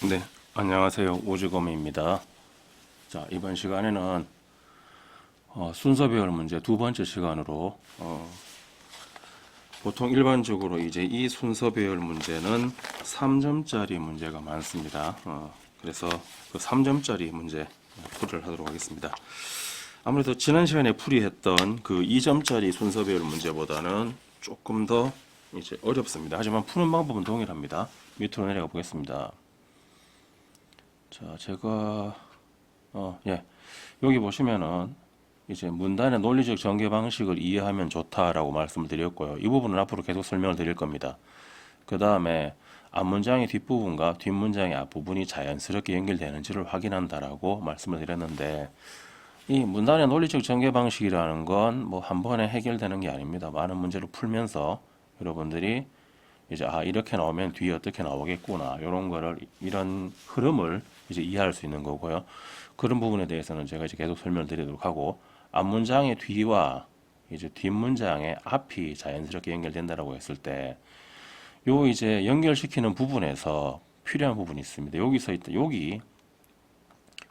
네, 안녕하세요. 오지검입니다. 자, 이번 시간에는 순서 배열 문제 두 번째 시간으로 보통 일반적으로 이제 이 순서 배열 문제는 3점짜리 문제가 많습니다. 그래서 그 3점짜리 문제 풀이를 하도록 하겠습니다. 아무래도 지난 시간에 풀이했던 그 2점짜리 순서 배열 문제보다는 조금 더 이제 어렵습니다. 하지만 푸는 방법은 동일합니다. 밑으로 내려가 보겠습니다. 자, 제가 예. 여기 보시면은 이제 문단의 논리적 전개 방식을 이해하면 좋다라고 말씀을 드렸고요. 이 부분은 앞으로 계속 설명을 드릴 겁니다. 그 다음에 앞문장의 뒷부분과 뒷문장의 앞부분이 자연스럽게 연결되는지를 확인한다라고 말씀을 드렸는데, 이 문단의 논리적 전개 방식이라는 건 뭐 한 번에 해결되는 게 아닙니다. 많은 문제를 풀면서 여러분들이 이제 이렇게 나오면 뒤에 어떻게 나오겠구나, 이런 거를, 이런 흐름을 이제 이해할 수 있는 거고요. 그런 부분에 대해서는 제가 이제 계속 설명을 드리도록 하고, 앞문장의 뒤와 이제 뒷문장의 앞이 자연스럽게 연결된다라고 했을 때, 요 이제 연결시키는 부분에서 필요한 부분이 있습니다. 여기서 있다, 여기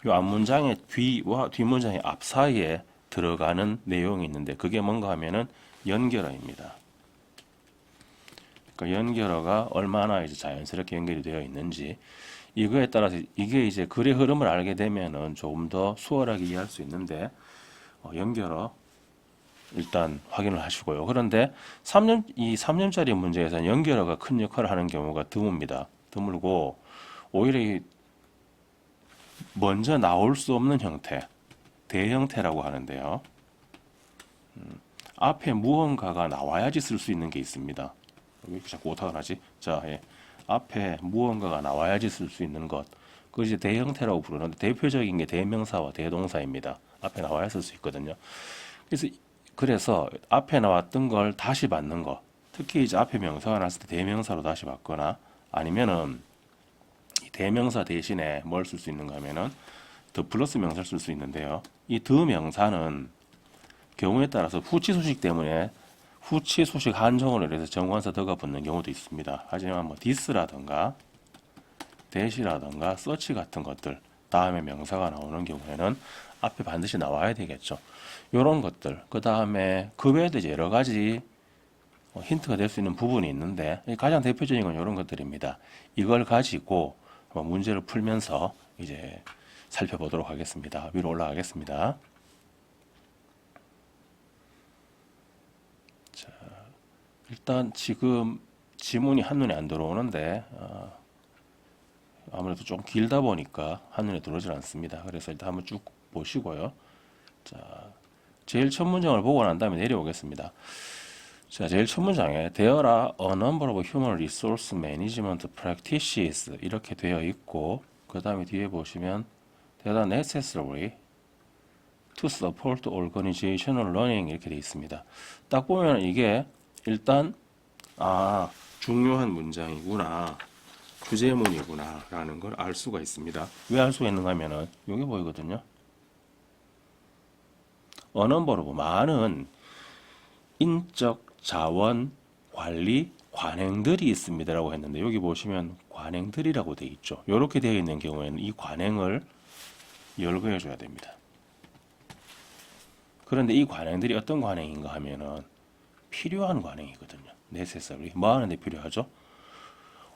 요 앞문장의 뒤와 뒷문장의 앞 사이에 들어가는 내용이 있는데, 그게 뭔가 하면은 연결어입니다. 그러니까 연결어가 얼마나 이제 자연스럽게 연결이 되어 있는지, 이거에 따라서 이게 이제 글의 흐름을 알게 되면은 조금 더 수월하게 이해할 수 있는데, 연결어 일단 확인을 하시고요. 그런데 이 3년짜리 문제에서는 연결어가 큰 역할을 하는 경우가 드뭅니다. 드물고, 오히려 이 먼저 나올 수 없는 형태, 대형태라고 하는데요. 앞에 무언가가 나와야지 쓸 수 있는 게 있습니다. 왜 이렇게 자꾸 오타가 나지? 자, 앞에 무언가가 나와야지 쓸 수 있는 것. 그것이 이제 대형태라고 부르는데, 대표적인 게 대명사와 대동사입니다. 앞에 나와야 쓸 수 있거든요. 그래서 앞에 나왔던 걸 다시 받는 거. 특히 이제 앞에 명사가 나왔을 때 대명사로 다시 받거나, 아니면은 이 대명사 대신에 뭘 쓸 수 있는가 하면은 더 플러스 명사를 쓸 수 있는데요. 이 더 명사는 경우에 따라서 후치 소식 때문에 후치 소식 한정어를 해서 정관사 더가 붙는 경우도 있습니다. 하지만 뭐 디스라든가 대시라든가 서치 같은 것들 다음에 명사가 나오는 경우에는 앞에 반드시 나와야 되겠죠. 이런 것들, 그 다음에 그 외에도 이제 여러 가지 힌트가 될 수 있는 부분이 있는데, 가장 대표적인 건 이런 것들입니다. 이걸 가지고 문제를 풀면서 이제 살펴보도록 하겠습니다. 위로 올라가겠습니다. 자, 일단 지금 지문이 한눈에 안 들어오는데, 아무래도 좀 길다 보니까 한눈에 들어오질 않습니다. 그래서 일단 한번 쭉 보시고요. 자, 제일 첫 문장을 보고 난 다음에 내려오겠습니다. 자, 제일 첫 문장에 There are a number of human resource management practices 이렇게 되어 있고, 그 다음에 뒤에 보시면 That are necessary to support organizational learning 이렇게 되어 있습니다. 딱 보면 이게 일단 중요한 문장이구나, 주제문이구나 라는 걸 알 수가 있습니다. 왜 알 수가 있는가 하면은 여기 보이거든요. A number of 많은 인적 자원 관리 관행들이 있습니다라고 했는데, 여기 보시면 관행들이라고 되어 있죠. 이렇게 되어 있는 경우에는 이 관행을 열거해 줘야 됩니다. 그런데 이 관행들이 어떤 관행인가 하면은 필요한 관행이거든요. necessary. 뭐 하는데 필요하죠?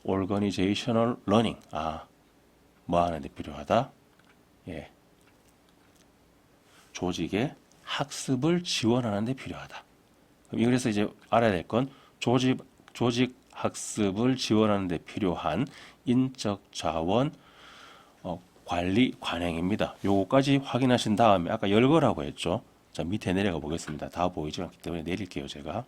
organizational learning. 뭐 하는데 필요하다? 예. 조직의 학습을 지원하는 데 필요하다. 그래서 이제 알아야 될 건 조직 학습을 지원하는 데 필요한 인적 자원 관리 관행입니다. 요거까지 확인하신 다음에 아까 열거라고 했죠. 자, 밑에 내려가 보겠습니다. 다 보이지 않기 때문에 내릴게요, 제가.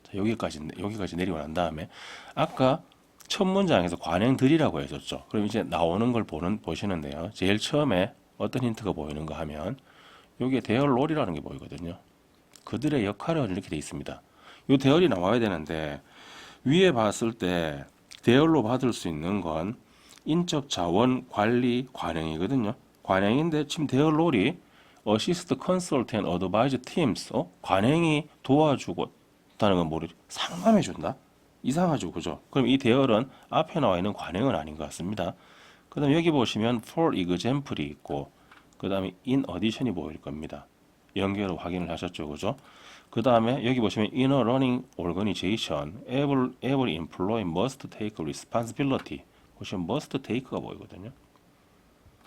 자, 여기까지 내리고 난 다음에 아까 첫 문장에서 관행들이라고 했었죠. 그럼 이제 나오는 걸 보시는데요. 제일 처음에 어떤 힌트가 보이는가 하면 여기에 대열롤이라는 게 보이거든요. 그들의 역할은 이렇게 되어 있습니다. 이 대열이 나와야 되는데, 위에 봤을 때 대열로 받을 수 있는 건 인적 자원 관리 관행이거든요. 관행인데 지금 대열롤이 Assist, Consult and Advise Teams, 관행이 도와주고 다는 건 모르죠. 상담해 준다. 이상하죠, 그죠? 그럼 이 대열은 앞에 나와 있는 관행은 아닌 것 같습니다. 그 다음에 여기 보시면 for example이 있고, 그 다음에 in addition이 보일 겁니다. 연결을 확인을 하셨죠, 그죠? 그 다음에 여기 보시면 in a running organization, every employee must take responsibility. 보시면 must take가 보이거든요.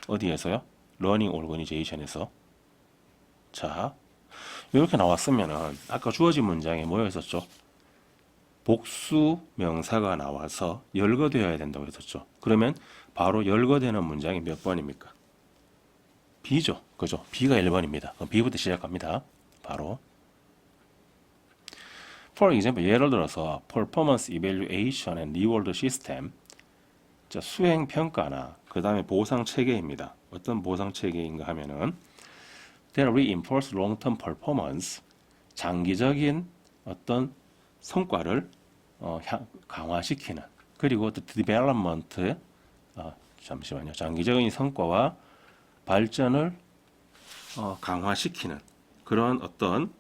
어디에서요? running organization에서. 자, 이렇게 나왔으면은 아까 주어진 문장에 뭐여 있었죠? 복수 명사가 나와서 열거되어야 된다고 했었죠. 그러면 바로 열거되는 문장이 몇 번입니까? B죠. 그죠? B가 1번입니다. 그럼 B부터 시작합니다. 바로 For example, 예를 들어서 Performance Evaluation and Reward System, 자, 수행 평가나 그 다음에 보상 체계입니다. 어떤 보상 체계인가 하면은 That reinforce long-term performance, 장기적인 어떤 성과를 강화시키는, 그리고 또 development, 잠시만요. 장기적인 성과와 발전을 강화시키는 그런 어떤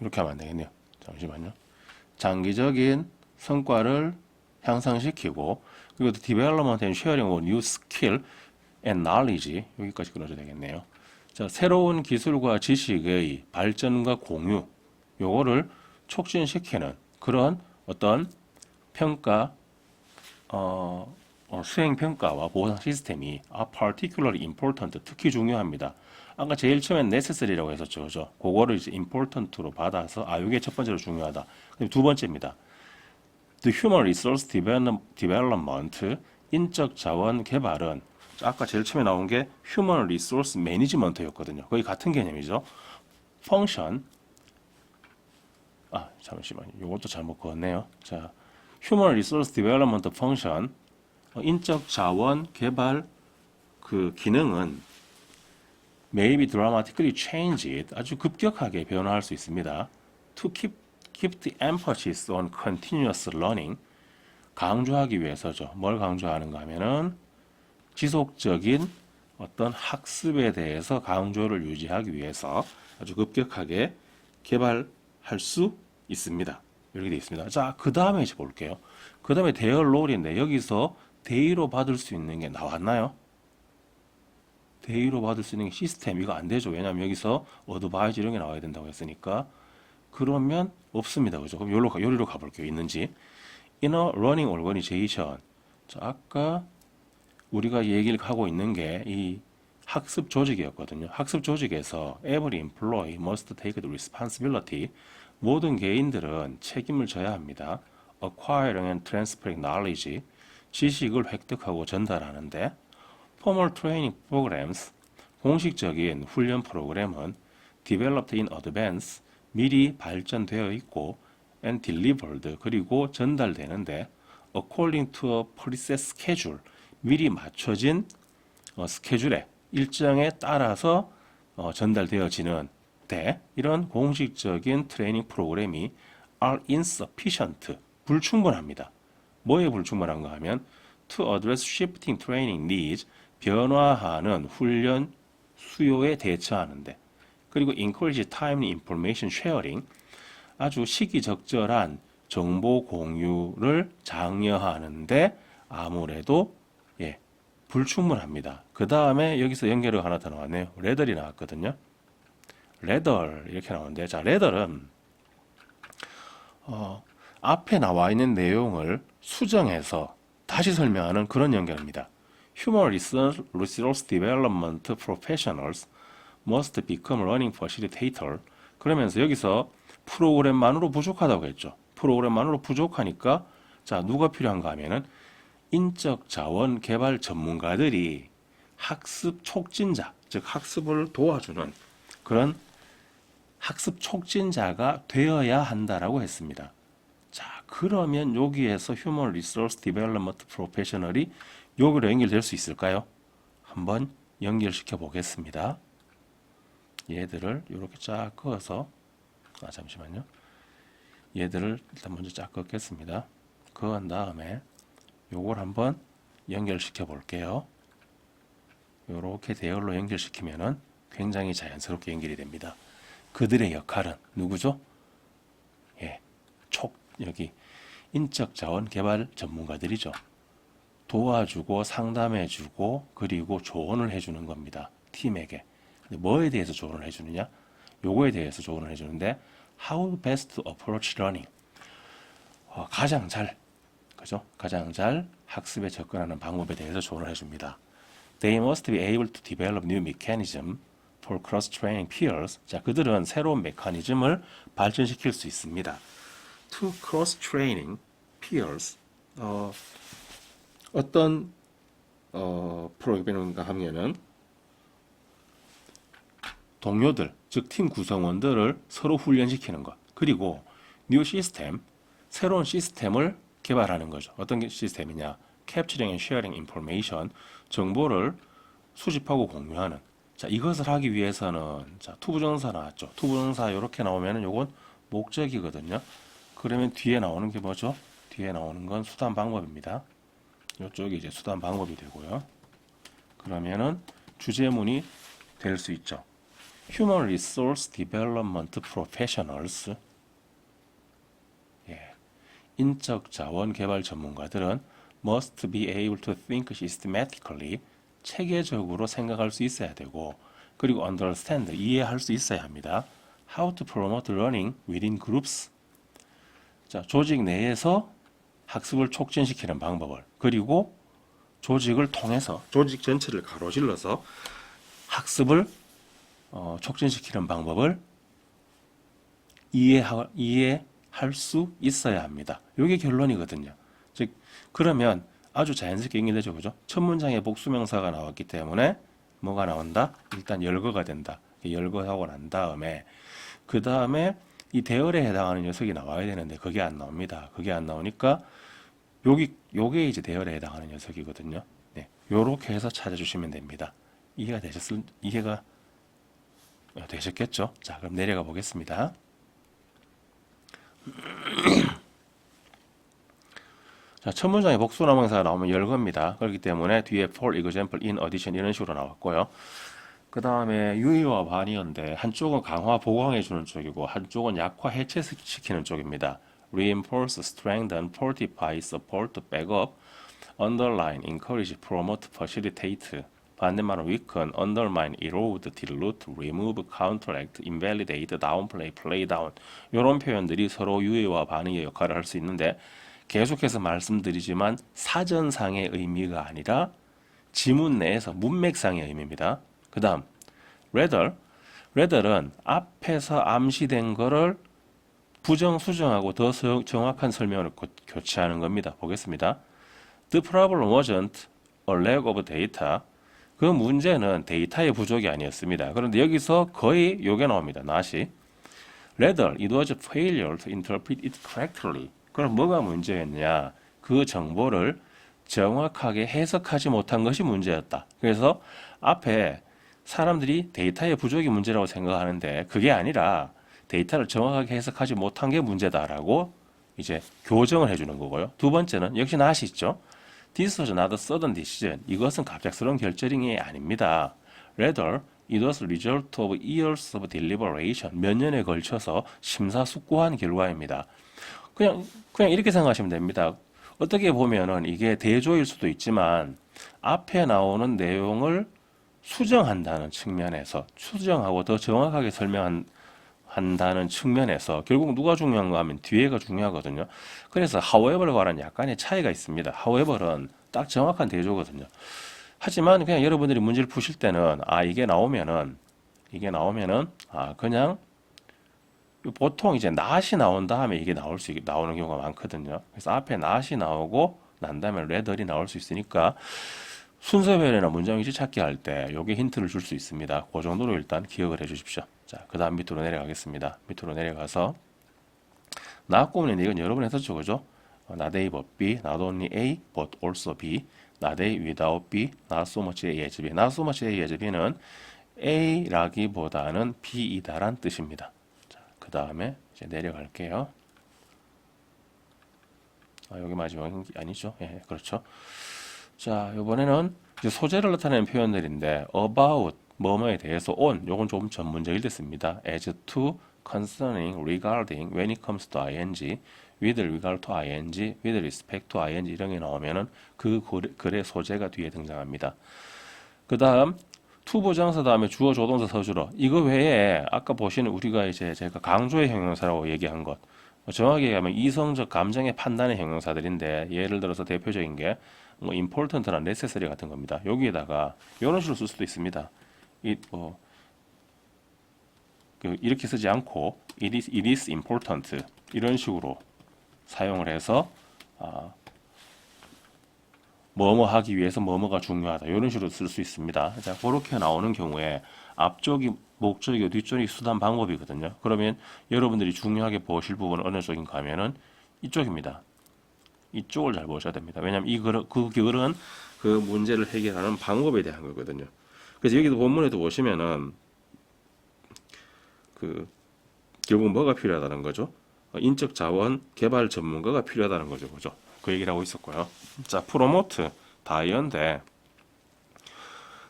이렇게 하면 안 되겠네요. 잠시만요. 장기적인 성과를 향상시키고, 그리고 또 development and sharing of new skill and knowledge, 여기까지 끊어줘야 되겠네요. 자, 새로운 기술과 지식의 발전과 공유, 요거를 촉진시키는 그런 어떤 평가, 수행 평가와 보상 시스템이 are particularly important, 특히 중요합니다. 아까 제일 처음엔 necessary라고 했었죠, 그죠? 그거를 이제 important로 받아서 이게 첫 번째로 중요하다. 그리고 두 번째입니다. The human resource development, 인적 자원 개발은 아까 제일 처음에 나온 게 human resource management였거든요. 거의 같은 개념이죠. function, 잠시만요. 이것도 잘못 그었네요. 자, human resource development function, 인적 자원 개발 그 기능은 may be dramatically changed, 아주 급격하게 변화할 수 있습니다. To keep the emphasis on continuous learning, 강조하기 위해서죠. 뭘 강조하는가 하면은 지속적인 어떤 학습에 대해서 강조를 유지하기 위해서 아주 급격하게 개발할 수 있습니다. 이렇게 되어 있습니다. 자, 그 다음에 이제 볼게요. 그 다음에 대열 롤인데 여기서 대의로 받을 수 있는 게 나왔나요? 대의로 받을 수 있는 게 시스템, 이거 안 되죠. 왜냐하면 여기서 어드바이즈 이런 게 나와야 된다고 했으니까. 그러면 없습니다. 그죠? 그럼 요리로 가볼게요. 있는지. In a running organization. 자, 아까 우리가 얘기를 하고 있는 게 이 학습 조직이었거든요. 학습 조직에서 every employee must take the responsibility. 모든 개인들은 책임을 져야 합니다. Acquiring and transferring knowledge. 지식을 획득하고 전달하는데 formal training programs. 공식적인 훈련 프로그램은 developed in advance. 미리 발전되어 있고 and delivered. 그리고 전달되는데 according to a preset schedule. 미리 맞춰진 스케줄에 일정에 따라서 전달되어지는 이런 공식적인 트레이닝 프로그램이 are insufficient, 불충분합니다. 뭐에 불충분한가 하면 to address shifting training needs, 변화하는 훈련 수요에 대처하는데, 그리고 encourage timely information sharing, 아주 시기적절한 정보 공유를 장려하는데 아무래도 불충분합니다. 그 다음에 여기서 연결어가 하나 더 나왔네요. 레덜이 나왔거든요. 레덜 이렇게 나오는데, 자, 레덜은 앞에 나와 있는 내용을 수정해서 다시 설명하는 그런 연결입니다. Human Resource Development Professionals must become learning facilitator. 그러면서 여기서 프로그램만으로 부족하다고 했죠. 프로그램만으로 부족하니까 자, 누가 필요한가 하면은 인적 자원 개발 전문가들이 학습 촉진자, 즉 학습을 도와주는 그런 학습 촉진자가 되어야 한다라고 했습니다. 자, 그러면 여기에서 Human Resource Development Professional이 여기로 연결될 수 있을까요? 한번 연결시켜 보겠습니다. 얘들을 이렇게 쫙 그어서, 잠시만요. 얘들을 일단 먼저 쫙 긋겠습니다. 그은 다음에 요걸 한번 연결시켜 볼게요. 요렇게 대열로 연결시키면은 굉장히 자연스럽게 연결이 됩니다. 그들의 역할은 누구죠? 여기 인적 자원 개발 전문가들이죠. 도와주고 상담해주고 그리고 조언을 해주는 겁니다. 팀에게. 근데 뭐에 대해서 조언을 해주느냐? 요거에 대해서 조언을 해주는데 How best to approach learning. 가장 잘, 그죠? 가장 잘 학습에 접근하는 방법에 대해서 조언을 해줍니다. They must be able to develop new mechanism for cross-training peers. 자, 그들은 새로운 메커니즘을 발전시킬 수 있습니다. To cross-training peers. 어떤 프로그램인가 하면은 동료들, 즉 팀 구성원들을 서로 훈련시키는 것. 그리고 new system, 새로운 시스템을 개발하는 거죠. 어떤 시스템이냐? Capturing and sharing information, 정보를 수집하고 공유하는. 자, 이것을 하기 위해서는 자, 투부정사 나왔죠. 투부정사 이렇게 나오면은 요건 목적이거든요. 그러면 뒤에 나오는 게 뭐죠? 뒤에 나오는 건 수단 방법입니다. 이쪽이 이제 수단 방법이 되고요. 그러면은 주제문이 될 수 있죠. Human Resource Development Professionals. 예. 인적 자원 개발 전문가들은 must be able to think systematically. 체계적으로 생각할 수 있어야 되고, 그리고 understand, 이해할 수 있어야 합니다. How to promote learning within groups. 자, 조직 내에서 학습을 촉진시키는 방법을, 그리고 조직을 통해서 조직 전체를 가로질러서 학습을 촉진시키는 방법을 이해할 수 있어야 합니다. 이게 결론이거든요. 즉 그러면 아주 자연스럽게 연결되죠, 그죠? 첫 문장에 복수명사가 나왔기 때문에 뭐가 나온다? 일단 열거가 된다. 열거하고 난 다음에 그 다음에 이 대열에 해당하는 녀석이 나와야 되는데 그게 안 나옵니다. 그게 안 나오니까 요게 이제 대열에 해당하는 녀석이거든요. 네, 요렇게 해서 찾아주시면 됩니다. 이해가 되셨겠죠? 자, 그럼 내려가 보겠습니다. 자, 첫 문장에 복수명사가 나오면 열거입니다. 그렇기 때문에 뒤에 for example, in addition 이런 식으로 나왔고요. 그 다음에 유의와 반의어인데 한쪽은 강화, 보강해 주는 쪽이고 한쪽은 약화, 해체시키는 쪽입니다. reinforce, strengthen, fortify, support, backup, underline, encourage, promote, facilitate. 반대말은 weaken, undermine, erode, dilute, remove, counteract, invalidate, downplay, play down. 이런 표현들이 서로 유의와 반의의 역할을 할 수 있는데 계속해서 말씀드리지만 사전상의 의미가 아니라 지문 내에서 문맥상의 의미입니다. 그 다음 rather은 앞에서 암시된 거를 부정, 수정하고 더 정확한 설명을 교체하는 겁니다. 보겠습니다. The problem wasn't a lack of data. 그 문제는 데이터의 부족이 아니었습니다. 그런데 여기서 거의 요게 나옵니다. not이. Rather, it was a failure to interpret it correctly. 그럼 뭐가 문제였냐? 그 정보를 정확하게 해석하지 못한 것이 문제였다. 그래서 앞에 사람들이 데이터의 부족이 문제라고 생각하는데 그게 아니라 데이터를 정확하게 해석하지 못한 게 문제다라고 이제 교정을 해주는 거고요. 두 번째는 역시 not이 있죠. This was not a sudden decision. 이것은 갑작스러운 결정이 아닙니다. Rather, it was a result of years of deliberation. 몇 년에 걸쳐서 심사숙고한 결과입니다. 그냥 이렇게 생각하시면 됩니다. 어떻게 보면은 이게 대조일 수도 있지만 앞에 나오는 내용을 수정한다는 측면에서 수정하고 더 정확하게 설명한다는 측면에서 결국 누가 중요한가 하면 뒤에가 중요하거든요. 그래서 however과는 약간의 차이가 있습니다. however는 딱 정확한 대조거든요. 하지만 그냥 여러분들이 문제를 푸실 때는 이게 나오면은 그냥 보통 이제 not이 나온 다음에 이게 나오는 경우가 많거든요. 그래서 앞에 not이 나오고 난 다음에 rather이 나올 수 있으니까 순서별이나 문장 위치 찾기 할 때 요게 힌트를 줄 수 있습니다. 그 정도로 일단 기억을 해 주십시오. 자, 그 다음 밑으로 내려가겠습니다. 밑으로 내려가서 not 고문인데 이건 여러 번 했었죠, 그죠? not A but B, not only A but also B, not A without B, not so much A as B. not so much A as B는 A라기보다는 B이다란 뜻입니다. 자, 그 다음에 이제 내려갈게요. 여기 마지막이 아니죠? 예, 그렇죠. 자, 이번에는 이제 소재를 나타내는 표현들인데 about 뭐뭐에 대해서 on 요건 좀 전문적일 때 씁니다. as to concerning, regarding, when it comes to ing, with regard to ing, with respect to ing 이런 게 나오면은 그 글의 소재가 뒤에 등장합니다. 그 다음 투부정사 다음에 주어 조동사 서술어 이거 외에 아까 보시는 우리가 이제 제가 강조의 형용사라고 얘기한 것 정확히 얘기하면 이성적 감정의 판단의 형용사들인데 예를 들어서 대표적인 게 뭐 important나 necessary 같은 겁니다. 여기에다가 이런 식으로 쓸 수도 있습니다. 이렇게 쓰지 않고 it is important 이런 식으로 사용을 해서 뭐뭐 하기 위해서 뭐뭐가 중요하다 이런 식으로 쓸 수 있습니다. 자, 그렇게 나오는 경우에 앞쪽이 목적이고 뒤쪽이 수단 방법이거든요. 그러면 여러분들이 중요하게 보실 부분은 어느 쪽인가 하면은 이쪽입니다. 이쪽을 잘 보셔야 됩니다. 왜냐하면 그 글은 그 문제를 해결하는 방법에 대한 거거든요. 그래서 여기도 본문에도 보시면은 결국 뭐가 필요하다는 거죠? 인적 자원 개발 전문가가 필요하다는 거죠. 그죠? 그 얘기를 하고 있었고요. 자, 프로모트 다이어인데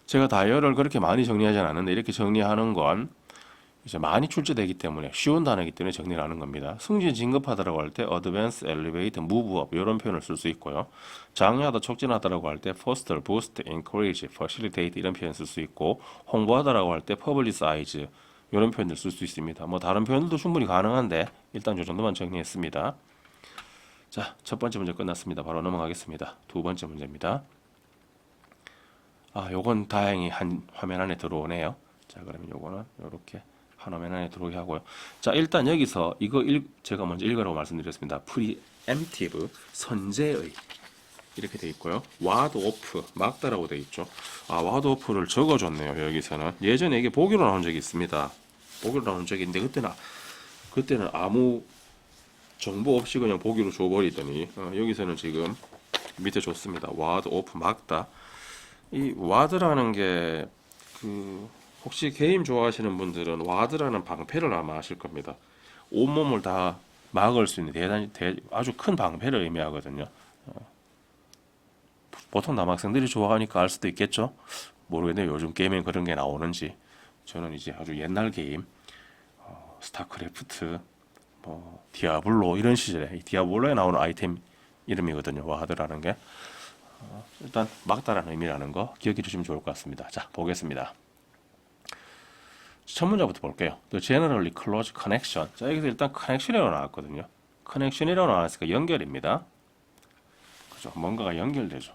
제가 다이어를 그렇게 많이 정리하지는 않는데 이렇게 정리하는 건 이제 많이 출제되기 때문에 쉬운 단어이기 때문에 정리를 하는 겁니다. 승진 진급하다라고 할 때 advance, elevate, move up 이런 표현을 쓸 수 있고요. 장려하다, 촉진하다라고 할 때 foster, boost, encourage, facilitate 이런 표현 쓸 수 있고 홍보하다라고 할 때 publicize 이런 표현들 쓸 수 있습니다. 뭐 다른 표현들도 충분히 가능한데 일단 이 정도만 정리했습니다. 자, 첫 번째 문제 끝났습니다. 바로 넘어가겠습니다. 두 번째 문제입니다. 요건 다행히 한 화면 안에 들어오네요. 자, 그러면 요거는 이렇게 한 화면 안에 들어오게 하고요. 자, 일단 여기서 제가 먼저 읽으라고 말씀드렸습니다. preemptive, 선제의 이렇게 돼 있고요. ward off, 막다라고 돼 있죠. ward off를 적어줬네요. 여기서는 예전에 이게 보기로 나온 적이 있습니다. 보기로 나온 적이 있는데 그때는 아무 정보 없이 그냥 보기로 줘버리더니 여기서는 지금 밑에 줬습니다. ward off, 막다. 이 ward라는 게 혹시 게임 좋아하시는 분들은 와드라는 방패를 아마 아실 겁니다. 온몸을 다 막을 수 있는 아주 큰 방패를 의미하거든요. 보통 남학생들이 좋아하니까 알 수도 있겠죠. 모르겠네요. 요즘 게임에 그런 게 나오는지. 저는 이제 아주 옛날 게임, 스타크래프트, 뭐 디아블로 이런 시절에 디아블로에 나오는 아이템 이름이거든요. 와드라는 게. 일단 막다라는 의미라는 거 기억해 주시면 좋을 것 같습니다. 자, 보겠습니다. 첫 문제부터 볼게요. The generally close connection. 자, 여기서 일단 connection이라고 나왔거든요. connection이라고 나왔으니까 연결입니다. 그죠? 뭔가가 연결되죠.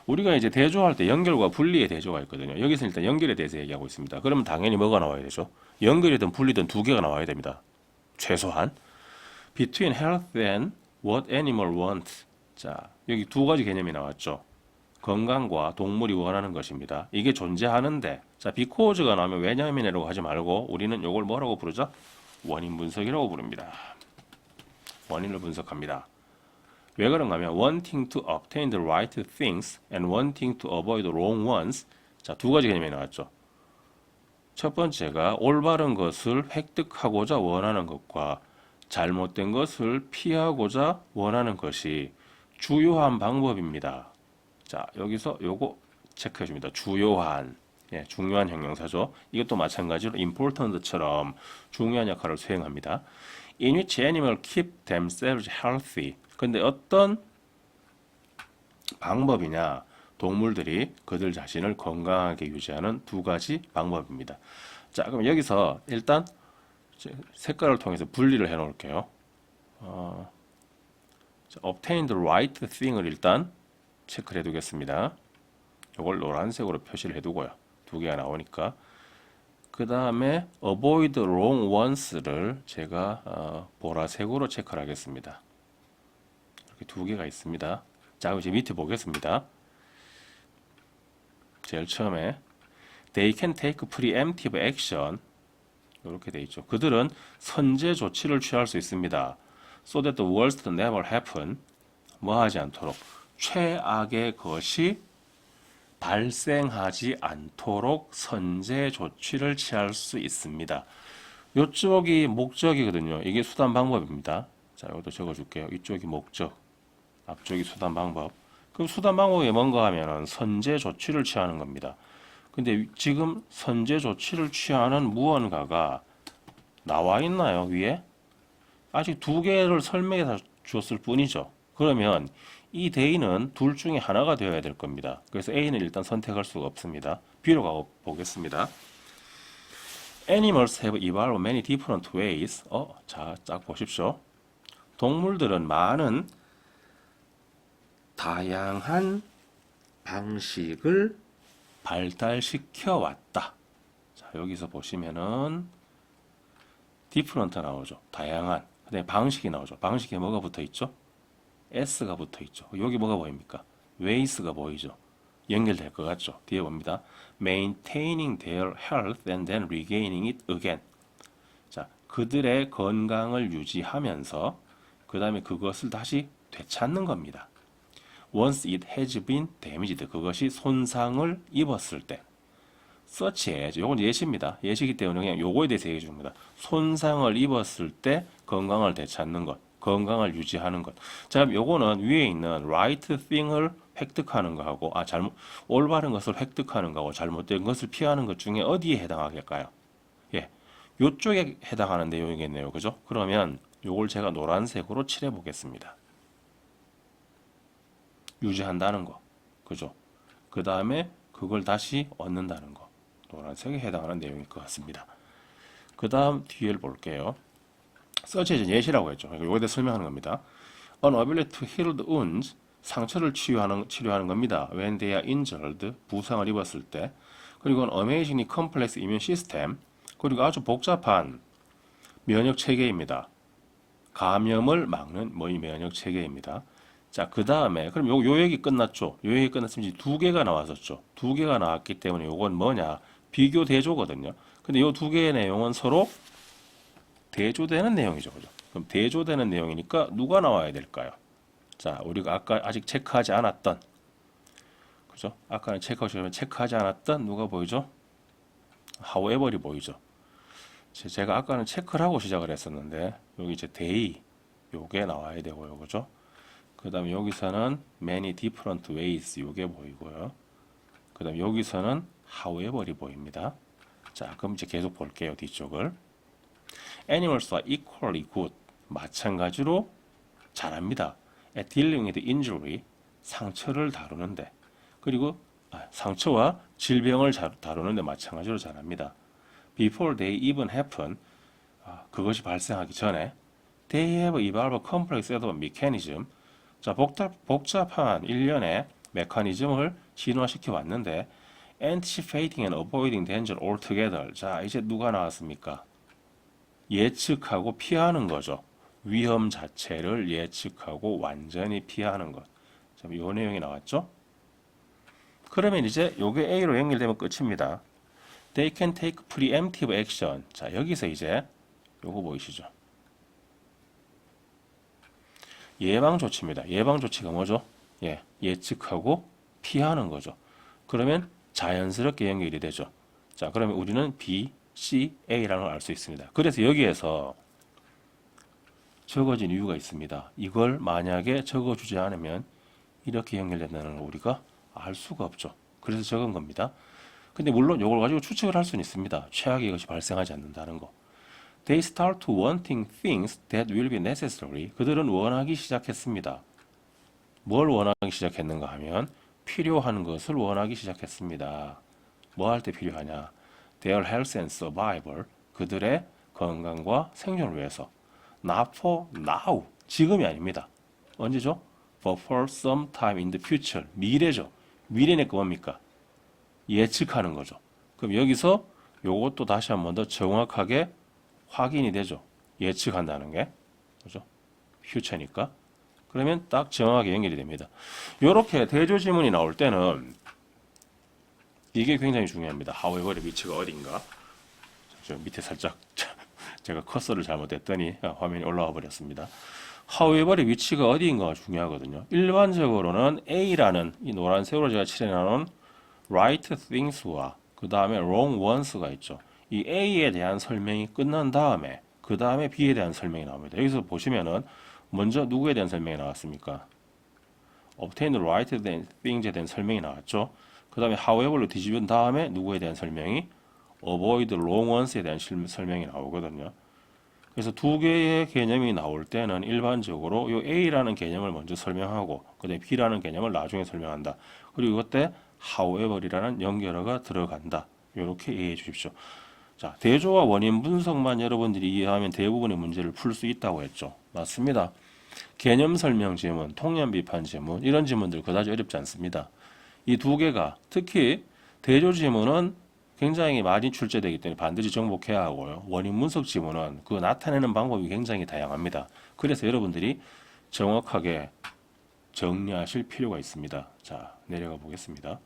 우리가 이제 대조할 때 연결과 분리의 대조가 있거든요. 여기서 일단 연결에 대해서 얘기하고 있습니다. 그러면 당연히 뭐가 나와야 되죠? 연결이든 분리든 두 개가 나와야 됩니다. 최소한. Between health and what animal wants. 자, 여기 두 가지 개념이 나왔죠. 건강과 동물이 원하는 것입니다. 이게 존재하는데, 자, because가 나오면 왜냐하면이라고 하지 말고 우리는 이걸 뭐라고 부르죠? 원인 분석이라고 부릅니다. 원인을 분석합니다. 왜 그런가 하면 wanting to obtain the right things and wanting to avoid the wrong ones. 자, 두 가지 개념이 나왔죠. 첫 번째가 올바른 것을 획득하고자 원하는 것과 잘못된 것을 피하고자 원하는 것이 주요한 방법입니다. 자, 여기서 요거 체크해 줍니다. 주요한, 중요한 형용사죠. 이것도 마찬가지로 important처럼 중요한 역할을 수행합니다. In which animals keep themselves healthy. 근데 어떤 방법이냐? 동물들이 그들 자신을 건강하게 유지하는 두 가지 방법입니다. 자, 그럼 여기서 일단 색깔을 통해서 분리를 해 놓을게요. obtain the right thing을 일단 체크를 해두겠습니다. 이걸 노란색으로 표시를 해두고요. 두 개가 나오니까. 그 다음에 avoid wrong ones를 제가 보라색으로 체크를 하겠습니다. 이렇게 두 개가 있습니다. 자, 그럼 이제 밑에 보겠습니다. 제일 처음에 they can take preemptive action 이렇게 돼 있죠. 그들은 선제 조치를 취할 수 있습니다. so that the worst never happen. 뭐 하지 않도록 최악의 것이 발생하지 않도록 선제 조치를 취할 수 있습니다. 이쪽이 목적이거든요. 이게 수단 방법입니다. 자, 이것도 적어줄게요. 이쪽이 목적, 앞쪽이 수단 방법. 그럼 수단 방법이 뭔가 하면은 선제 조치를 취하는 겁니다. 근데 지금 선제 조치를 취하는 무언가가 나와 있나요, 위에? 아직 두 개를 설명해 줬을 뿐이죠. 그러면 이 대의는 둘 중에 하나가 되어야 될 겁니다. 그래서 A는 일단 선택할 수가 없습니다. B로 가보겠습니다. Animals have evolved many different ways. 자, 딱 보십시오. 동물들은 많은 다양한 방식을 발달시켜 왔다. 자, 여기서 보시면은 different 나오죠. 다양한. 그다음에 방식이 나오죠. 방식에 뭐가 붙어 있죠? S가 붙어 있죠. 여기 뭐가 보입니까? ways가 보이죠. 연결될 것 같죠. 뒤에 봅니다. Maintaining their health and then regaining it again. 자, 그들의 건강을 유지하면서 그 다음에 그것을 다시 되찾는 겁니다. Once it has been damaged. 그것이 손상을 입었을 때. such as. 요건 예시입니다. 예시이기 때문에 그냥 요거에 대해서 얘기해 줍니다. 손상을 입었을 때 건강을 되찾는 것. 건강을 유지하는 것. 자, 요거는 위에 있는 right thing을 획득하는 거하고 올바른 것을 획득하는 거하고 잘못된 것을 피하는 것 중에 어디에 해당하겠까요? 예. 요쪽에 해당하는 내용이겠네요. 그죠? 그러면 요걸 제가 노란색으로 칠해 보겠습니다. 유지한다는 거. 그죠? 그 다음에 그걸 다시 얻는다는 거. 노란색에 해당하는 내용일 것 같습니다. 그 다음 뒤를 볼게요. 서치는 예시라고 했죠. 요거에 대해 설명하는 겁니다. Unable to heal the wounds. 상처를 치료하는 겁니다. When they are injured. 부상을 입었을 때. 그리고 amazingly complex immune system. 그리고 아주 복잡한 면역 체계입니다. 감염을 막는 면역 체계입니다. 자, 그 다음에 그럼 요 얘기 끝났죠. 요 얘기 끝났으면 이제 두 개가 나왔었죠. 두 개가 나왔기 때문에 요건 뭐냐? 비교 대조거든요. 근데 요 두 개의 내용은 서로 대조되는 내용이죠. 그죠? 그럼 대조되는 내용이니까 누가 나와야 될까요? 자, 우리가 아까 아직 체크하지 않았던, 그죠? 아까는 체크하지 않았던 누가 보이죠? however이 보이죠. 제가 아까는 체크를 하고 시작을 했었는데 여기 이제 they 요게 나와야 되고요. 그죠? 그 다음에 여기서는 many different ways 요게 보이고요. 그 다음에 여기서는 however이 보입니다. 자, 그럼 이제 계속 볼게요. 뒤쪽을. Animals are equally good. 마찬가지로 잘합니다. At dealing with injury. 상처를 다루는데. 그리고 상처와 질병을 다루는데 마찬가지로 잘합니다. Before they even happen. 그것이 발생하기 전에 they have evolved a complex set of mechanism. 자, 복잡한 일련의 메커니즘을 진화시켜 왔는데 anticipating and avoiding danger altogether. 자, 이제 누가 나왔습니까? 예측하고 피하는 거죠. 위험 자체를 예측하고 완전히 피하는 것. 자, 이 내용이 나왔죠? 그러면 이제 요게 A로 연결되면 끝입니다. They can take preemptive action. 자, 여기서 이제 요거 보이시죠? 예방 조치입니다. 예방 조치가 뭐죠? 예, 예측하고 피하는 거죠. 그러면 자연스럽게 연결이 되죠. 자, 그러면 우리는 B, C, A라는 걸 알 수 있습니다. 그래서 여기에서 적어진 이유가 있습니다. 이걸 만약에 적어주지 않으면 이렇게 연결된다는 걸 우리가 알 수가 없죠. 그래서 적은 겁니다. 근데 물론 이걸 가지고 추측을 할 수는 있습니다. 최악의 것이 발생하지 않는다는 거. They start to wanting things that will be necessary. 그들은 원하기 시작했습니다. 뭘 원하기 시작했는가 하면 필요한 것을 원하기 시작했습니다. 뭐 할 때 필요하냐? Their health and survival. 그들의 건강과 생존을 위해서. Not for now. 지금이 아닙니다. 언제죠? But for some time in the future. 미래죠. 미래니까 뭡니까? 예측하는 거죠. 그럼 여기서 요것도 다시 한 번 더 정확하게 확인이 되죠. 예측한다는 게. 그죠? future니까. 그러면 딱 정확하게 연결이 됩니다. 이렇게 대조 지문이 나올 때는 이게 굉장히 중요합니다. however의 위치가 어딘가. 저 밑에 살짝 제가 커서를 잘못했더니 화면이 올라와 버렸습니다. however의 위치가 어디인가가 중요하거든요. 일반적으로는 A라는 이 노란색으로 제가 칠해놓은 right things와 그 다음에 wrong ones가 있죠. 이 A에 대한 설명이 끝난 다음에 그 다음에 B에 대한 설명이 나옵니다. 여기서 보시면은 먼저 누구에 대한 설명이 나왔습니까? obtain the right things에 대한 설명이 나왔죠. 그 다음에 however로 뒤집은 다음에 누구에 대한 설명이 avoid wrong ones에 대한 설명이 나오거든요. 그래서 두 개의 개념이 나올 때는 일반적으로 요 A라는 개념을 먼저 설명하고 그다음에 B라는 개념을 나중에 설명한다. 그리고 이때 however이라는 연결어가 들어간다. 이렇게 이해해 주십시오. 자, 대조와 원인 분석만 여러분들이 이해하면 대부분의 문제를 풀 수 있다고 했죠. 맞습니다. 개념 설명 지문, 통념 비판 지문 이런 지문들 그다지 어렵지 않습니다. 이 두 개가 특히 대조 지문은 굉장히 많이 출제되기 때문에 반드시 정복해야 하고요. 원인 분석 지문은 그 나타내는 방법이 굉장히 다양합니다. 그래서 여러분들이 정확하게 정리하실 필요가 있습니다. 자, 내려가 보겠습니다.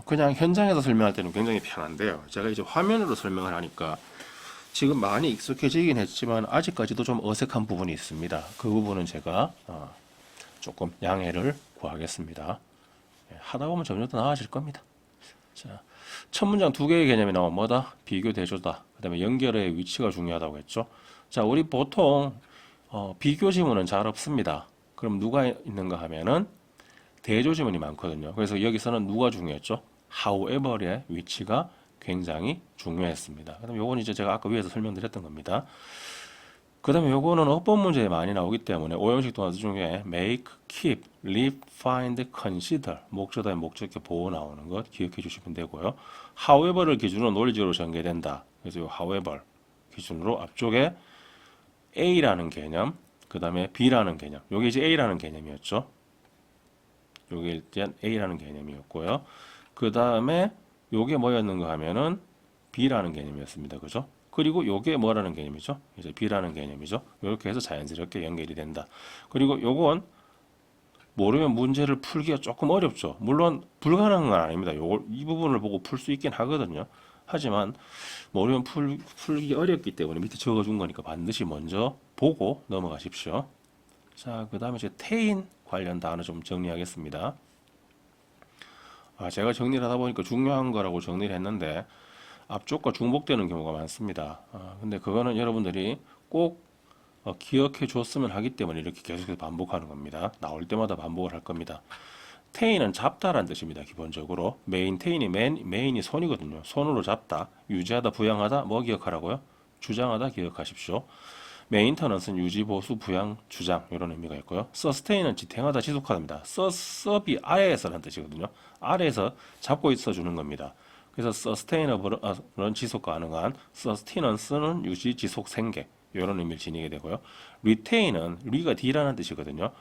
그냥 현장에서 설명할 때는 굉장히 편한데요. 제가 이제 화면으로 설명을 하니까 지금 많이 익숙해지긴 했지만 아직까지도 좀 어색한 부분이 있습니다. 그 부분은 제가 조금 양해를 구하겠습니다. 하다 보면 점점 더 나아질 겁니다. 자, 첫 문장 두 개의 개념이 나오면 뭐다? 비교 대조다. 그 다음에 연결의 위치가 중요하다고 했죠. 자, 우리 보통 비교 지문은 잘 없습니다. 그럼 누가 있는가 하면은 대조 지문이 많거든요. 그래서 여기서는 누가 중요했죠? however의 위치가 굉장히 중요했습니다. 그다음 요건 이제 제가 아까 위에서 설명드렸던 겁니다. 그다음에 요거는 어법 문제에 많이 나오기 때문에 오형식 동사 중에 make, keep, leave, find, consider 목적어에 목적격 보호 나오는 것 기억해 주시면 되고요. however를 기준으로 논리적으로 전개된다. 그래서 요 however 기준으로 앞쪽에 A라는 개념, 그다음에 B라는 개념. 요게 이제 A라는 개념이었죠. 요게 일단 A라는 개념이었고요. 그다음에 요게 뭐였는가 하면은 B라는 개념이었습니다. 그죠? 그리고 요게 뭐라는 개념이죠? 이제 B라는 개념이죠. 이렇게 해서 자연스럽게 연결이 된다. 그리고 요건 모르면 문제를 풀기가 조금 어렵죠. 물론 불가능한 건 아닙니다. 이 부분을 보고 풀 수 있긴 하거든요. 하지만 모르면 풀기 어렵기 때문에 밑에 적어준 거니까 반드시 먼저 보고 넘어가십시오. 자, 그 다음에 이제 태인 관련 단어 좀 정리하겠습니다. 제가 정리를 하다 보니까 중요한 거라고 정리를 했는데 앞쪽과 중복되는 경우가 많습니다. 근데 그거는 여러분들이 꼭 기억해 줬으면 하기 때문에 이렇게 계속해서 반복하는 겁니다. 나올 때마다 반복을 할 겁니다. 테인은 잡다라는 뜻입니다. 기본적으로 메인테인이 메인이 손이거든요. 손으로 잡다, 유지하다, 부양하다 뭐 기억하라고요? 주장하다 기억하십시오. 메인터넌스는 유지, 보수, 부양, 주장 이런 의미가 있고요. 서스테인은 지탱하다, 지속하다입니다. 서비 아래에서라는 뜻이거든요. 아래에서 잡고 있어주는 겁니다. 그래서 서스테이너블은 지속 가능한, 서스티넌스는 유지, 지속, 생계 이런 의미를 지니게 되고요. 리테인은 리가 D라는 뜻이거든요.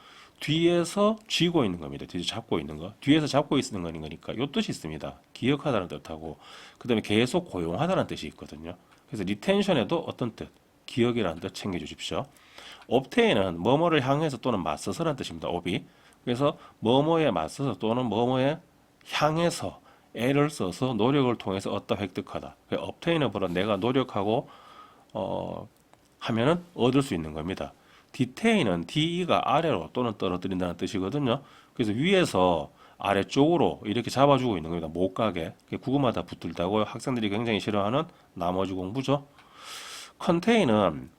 뒤에서 쥐고 있는 겁니다. 뒤에서 잡고 있는 거. 뒤에서 잡고 있는 거니까 이 뜻이 있습니다. 기억하다는 뜻하고 그 다음에 계속 고용하다는 뜻이 있거든요. 그래서 리텐션에도 어떤 뜻? 기억이라는 뜻 챙겨주십시오. obtain은 뭐뭐를 향해서 또는 맞서서라는 뜻입니다. ob이. 그래서 뭐뭐에 맞서서 또는 뭐뭐에 향해서 애를 써서 노력을 통해서 얻다 획득하다. obtainable은 내가 노력하고 하면은 얻을 수 있는 겁니다. detain은 de가 아래로 또는 떨어뜨린다는 뜻이거든요. 그래서 위에서 아래쪽으로 이렇게 잡아주고 있는 겁니다. 못 가게. 구구마다 붙들다고 학생들이 굉장히 싫어하는 나머지 공부죠. 컨테인은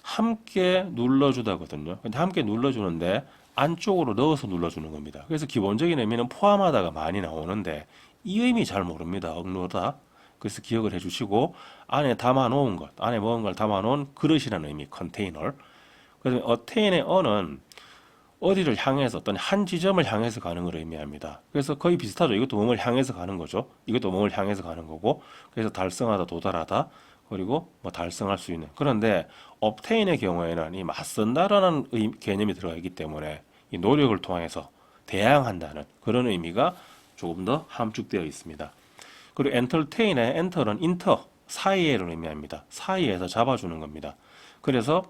함께 눌러주다거든요. 근데 함께 눌러주는데 안쪽으로 넣어서 눌러주는 겁니다. 그래서 기본적인 의미는 포함하다가 많이 나오는데 이 의미 잘 모릅니다. 억누르다. 그래서 기억을 해주시고 안에 담아놓은 것, 안에 무언가를 담아놓은 그릇이라는 의미, 컨테이너. 그다음에 어테인의 어는 어디를 향해서 어떤 한 지점을 향해서 가는 걸 의미합니다. 그래서 거의 비슷하죠. 이것도 몸을 향해서 가는 거죠. 이것도 몸을 향해서 가는 거고. 그래서 달성하다, 도달하다. 그리고 뭐 달성할 수 있는. 그런데 obtain의 경우에는 이 맞선다라는 개념이 들어가 있기 때문에 이 노력을 통해서 대항한다는 그런 의미가 조금 더 함축되어 있습니다. 그리고 entertain의 enter는 inter 사이에를 의미합니다. 사이에서 잡아주는 겁니다. 그래서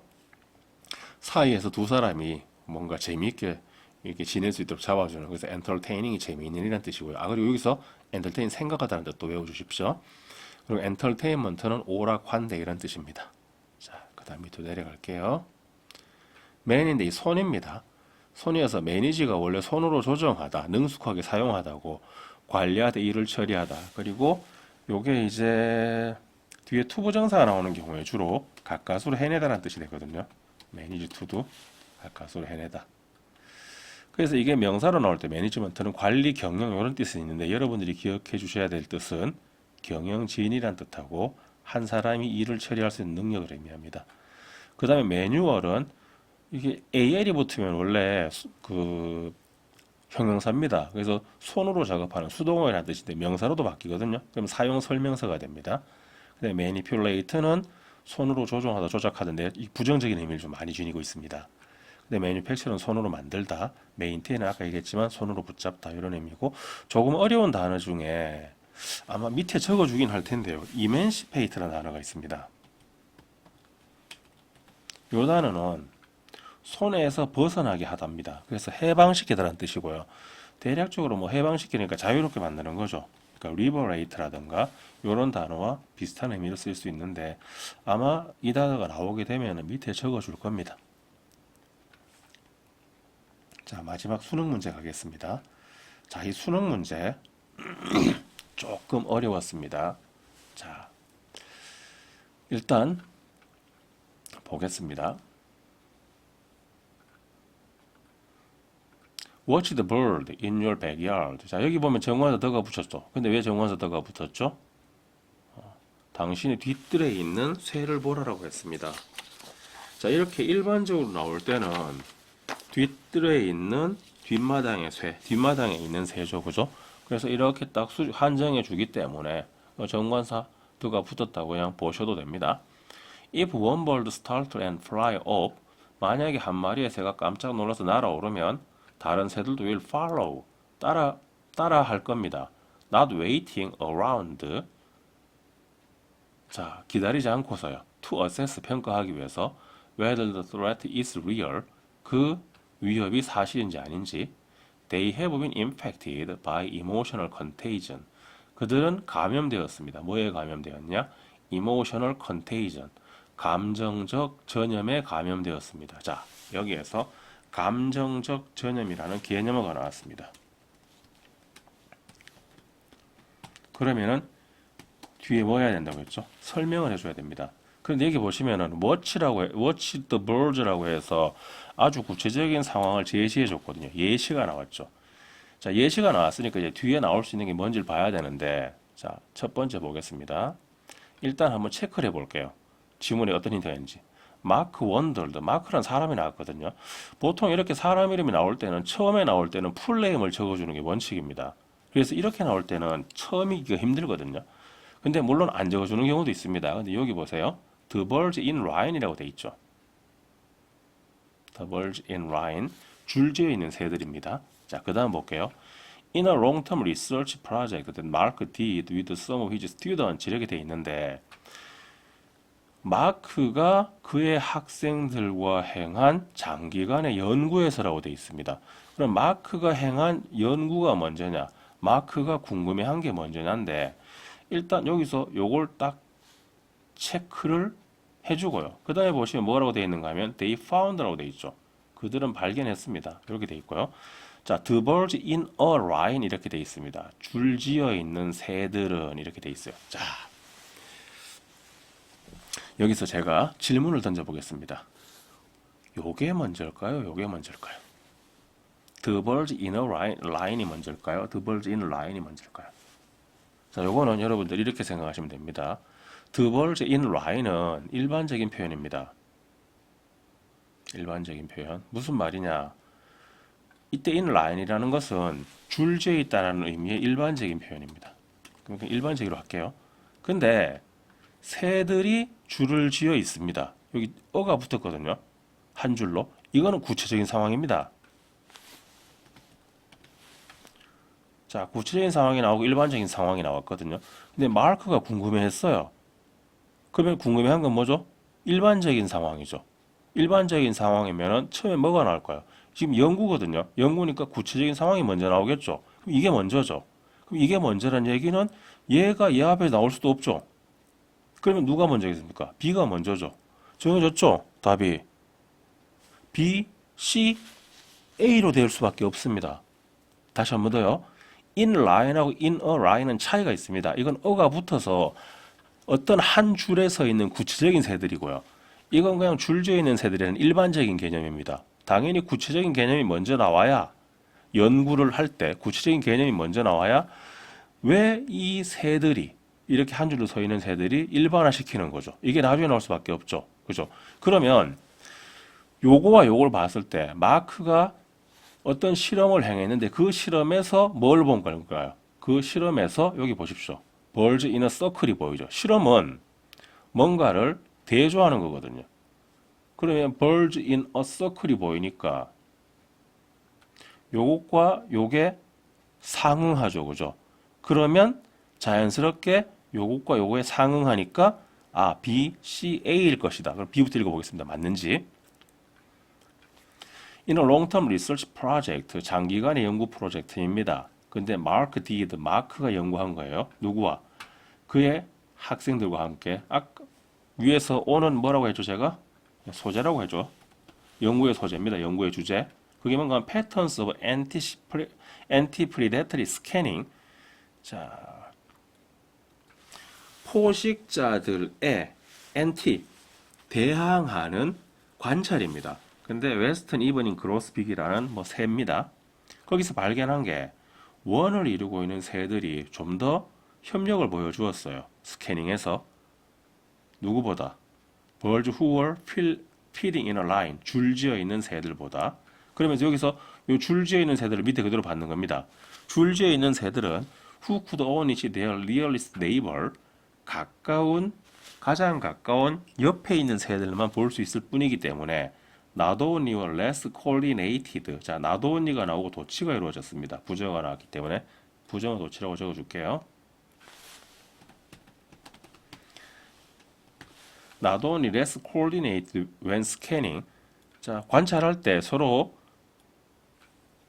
사이에서 두 사람이 뭔가 재미있게 이렇게 지낼 수 있도록 잡아주는. 그래서 entertaining이 재미있는 이라는 뜻이고요. 그리고 여기서 entertain 생각하다는 뜻도 외워주십시오. 그리고 엔터테인먼트는 오락환대 이런 뜻입니다. 자, 그 다음 밑으로 내려갈게요. 맨인데 이 손입니다. 손이어서 매니지가 원래 손으로 조정하다, 능숙하게 사용하다고, 관리하다, 일을 처리하다. 그리고 요게 이제 뒤에 투부정사가 나오는 경우에 주로 가까스로 해내다라는 뜻이 되거든요. 매니지 투도 가까스로 해내다. 그래서 이게 명사로 나올 때 매니지먼트는 관리, 경영 이런 뜻이 있는데 여러분들이 기억해 주셔야 될 뜻은 경영진이란 뜻하고 한 사람이 일을 처리할 수 있는 능력을 의미합니다. 그 다음에 매뉴얼은 이게 AL이 붙으면 원래 그 형용사입니다. 그래서 손으로 작업하는 수동어라는 뜻인데 명사로도 바뀌거든요. 그럼 사용 설명서가 됩니다. 근데 manipulate는 손으로 조종하다 조작하던데 이 부정적인 의미를 좀 많이 지니고 있습니다. 근데 manufacture는 손으로 만들다, maintain은 아까 얘기했지만 손으로 붙잡다 이런 의미고 조금 어려운 단어 중에 아마 밑에 적어주긴 할 텐데요. emancipate라는 단어가 있습니다. 이 단어는 손에서 벗어나게 하답니다. 그래서 해방시키다라는 뜻이고요. 대략적으로 뭐 해방시키니까 자유롭게 만드는 거죠. 그러니까 liberate라든가 이런 단어와 비슷한 의미로 쓸 수 있는데 아마 이 단어가 나오게 되면 밑에 적어줄 겁니다. 자, 마지막 수능 문제 가겠습니다. 자, 이 수능 문제 조금 어려웠습니다. 자, 일단 보겠습니다. Watch the bird in your backyard. 자, 여기 보면 정관사 더가 붙였죠. 근데 왜 정관사 더가 붙었죠? 당신의 뒷뜰에 있는 새를 보라라고 했습니다. 자, 이렇게 일반적으로 나올 때는 뒷뜰에 있는 뒷마당의 새, 뒷마당에 있는 새죠, 그죠? 그래서 이렇게 딱 한정해 주기 때문에 정관사 더가 붙었다고 그냥 보셔도 됩니다. If one bird starts and fly up, 만약에 한 마리의 새가 깜짝 놀라서 날아오르면 다른 새들도 will follow, 따라 할 겁니다. Not waiting around. 자, 기다리지 않고서요. To assess, 평가하기 위해서 whether the threat is real, 그 위협이 사실인지 아닌지. They have been infected by emotional contagion. 그들은 감염되었습니다. 뭐에 감염되었냐? Emotional contagion. 감정적 전염에 감염되었습니다. 자, 여기에서 감정적 전염이라는 개념어가 나왔습니다. 그러면은 뒤에 뭐 해야 된다고 했죠? 설명을 해줘야 됩니다. 그런데 여기 보시면은 watch the birds라고 해서 아주 구체적인 상황을 제시해 줬거든요. 예시가 나왔죠. 자, 예시가 나왔으니까 이제 뒤에 나올 수 있는 게 뭔지를 봐야 되는데, 자, 첫 번째 보겠습니다. 일단 한번 체크를 해볼게요. 지문에 어떤 힌트가 있는지. 마크 원덜드, 마크란 사람이 나왔거든요. 보통 이렇게 사람 이름이 나올 때는 처음에 나올 때는 풀네임을 적어주는 게 원칙입니다. 그래서 이렇게 나올 때는 처음이기가 힘들거든요. 근데 물론 안 적어주는 경우도 있습니다. 근데 여기 보세요. The birds in line이라고 돼 있죠. The birds in line, 줄지어 있는 새들입니다. 자, 그 다음 볼게요. In a long-term research project that Mark did with some of his students 이렇게 돼 있는데 마크가 그의 학생들과 행한 장기간의 연구에서라고 돼 있습니다. 그럼 마크가 행한 연구가 먼저냐? 마크가 궁금해한 게 먼저냐인데 일단 여기서 요걸 딱 체크를 해주고요. 그 다음에 보시면 뭐라고 되어 있는가 하면 they found라고 되어 있죠. 그들은 발견했습니다. 이렇게 되어 있고요. 자, the birds in a line 이렇게 되어 있습니다. 줄지어 있는 새들은 이렇게 되어 있어요. 자, 여기서 제가 질문을 던져보겠습니다. 요게 먼저일까요? 요게 먼저일까요? The birds in a line이 먼저일까요? The birds in a line이 먼저일까요? 자, 요거는 여러분들 이렇게 생각하시면 됩니다. The birds in line은 일반적인 표현입니다. 일반적인 표현. 무슨 말이냐? 이때 in line이라는 것은 줄지어 있다는 의미의 일반적인 표현입니다. 그러니까 일반적으로 할게요. 근데 새들이 줄을 지어 있습니다. 여기 어가 붙었거든요. 한 줄로. 이거는 구체적인 상황입니다. 자, 구체적인 상황이 나오고 일반적인 상황이 나왔거든요. 근데 마크가 궁금해했어요. 그러면 궁금해한 건 뭐죠? 일반적인 상황이죠. 일반적인 상황이면 처음에 뭐가 나올까요? 지금 연구거든요. 연구니까 구체적인 상황이 먼저 나오겠죠. 그럼 이게 먼저죠. 그럼 이게 먼저란 얘기는 얘가 얘 앞에 나올 수도 없죠. 그러면 누가 먼저겠습니까? B가 먼저죠. 정해졌죠? 답이 B, C, A로 될 수밖에 없습니다. 다시 한 번 더요. in line하고 in a line은 차이가 있습니다. 이건 어가 붙어서 어떤 한 줄에 서 있는 구체적인 새들이고요. 이건 그냥 줄지어 있는 새들이라는 일반적인 개념입니다. 당연히 구체적인 개념이 먼저 나와야 연구를 할 때 구체적인 개념이 먼저 나와야 왜 이 새들이 이렇게 한 줄로 서 있는 새들이 일반화시키는 거죠. 이게 나중에 나올 수밖에 없죠. 그죠? 그러면 요거와 요걸 봤을 때 마크가 어떤 실험을 행했는데 그 실험에서 뭘 본 걸까요? 그 실험에서 여기 보십시오. birds in a circle이 보이죠. 실험은 뭔가를 대조하는 거거든요. 그러면 birds in a circle이 보이니까 요것과 요게 상응하죠. 그죠? 그러면 자연스럽게 요것과 요거에 상응하니까 B, C, A일 것이다. 그럼 B부터 읽어보겠습니다. 맞는지. In a long-term research project, 장기간의 연구 프로젝트입니다. 근데 Mark did, 마크가 연구한 거예요. 누구와? 그의 학생들과 함께. 아까 위에서 O는 뭐라고 했죠, 제가? 소재라고 했죠. 연구의 소재입니다. 연구의 주제. 그게 뭔가 하면 Patterns of Anti-Predatory Scanning. 자, 포식자들의 anti, 대항하는 관찰입니다. 근데 웨스턴 이브닝 그로스빅이라는 새입니다. 거기서 발견한 게 원을 이루고 있는 새들이 좀 더 협력을 보여주었어요. 스캐닝에서 누구보다 birds who were feeding in a line, 줄지어 있는 새들보다. 그러면서 여기서 이 줄지어 있는 새들을 밑에 그대로 받는 겁니다. 줄지어 있는 새들은 who could only see their nearest neighbor, 가장 가까운 옆에 있는 새들만 볼 수 있을 뿐이기 때문에 not only were less coordinated. 자, not only가 나오고 도치가 이루어졌습니다. 부정어가 나왔기 때문에 부정어 도치라고 적어줄게요. Not only less coordinated when scanning. 자, 관찰할 때 서로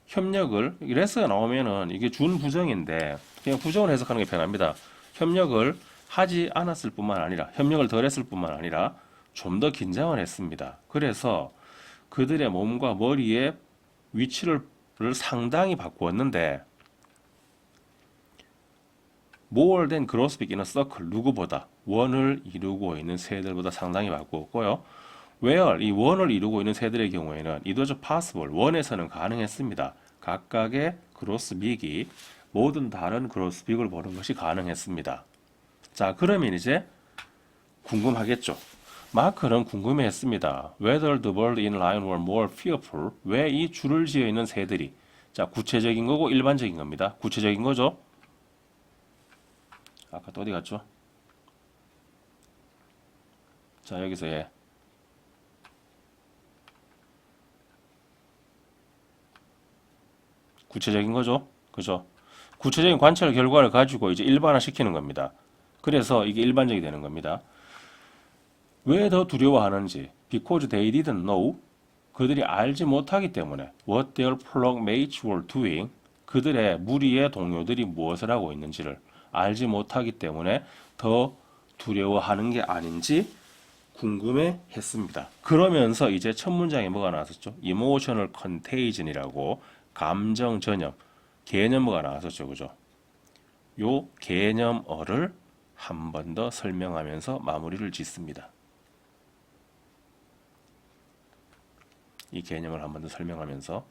협력을, less가 나오면은 이게 준 부정인데 그냥 부정을 해석하는 게 편합니다. 협력을 하지 않았을 뿐만 아니라, 협력을 덜 했을 뿐만 아니라 좀 더 긴장을 했습니다. 그래서 그들의 몸과 머리의 위치를 상당히 바꾸었는데 more than grosbeak in a circle, 누구보다 원을 이루고 있는 새들보다 상당히 바꾸었고요. where, 이 원을 이루고 있는 새들의 경우에는 it was possible, 원에서는 가능했습니다. 각각의 grosbeak이 모든 다른 grosbeak을 보는 것이 가능했습니다. 자, 그러면 이제 궁금하겠죠. 마크는 궁금해했습니다. Whether the bird in line were more fearful. 왜 이 줄을 지어 있는 새들이. 자, 구체적인 거고 일반적인 겁니다. 구체적인 거죠. 아까 또 어디 갔죠? 자, 여기서 구체적인 거죠. 그죠? 구체적인 관찰 결과를 가지고 이제 일반화 시키는 겁니다. 그래서 이게 일반적이 되는 겁니다. 왜 더 두려워하는지. Because they didn't know. 그들이 알지 못하기 때문에. What their flock mates were doing. 그들의 무리의 동료들이 무엇을 하고 있는지를 알지 못하기 때문에 더 두려워하는 게 아닌지 궁금해 했습니다. 그러면서 이제 첫 문장에 뭐가 나왔었죠? Emotional contagion이라고 감정 전염, 개념어가 나왔었죠. 그죠? 요 개념어를 한 번 더 설명하면서 마무리를 짓습니다. 이 개념을 한 번 더 설명하면서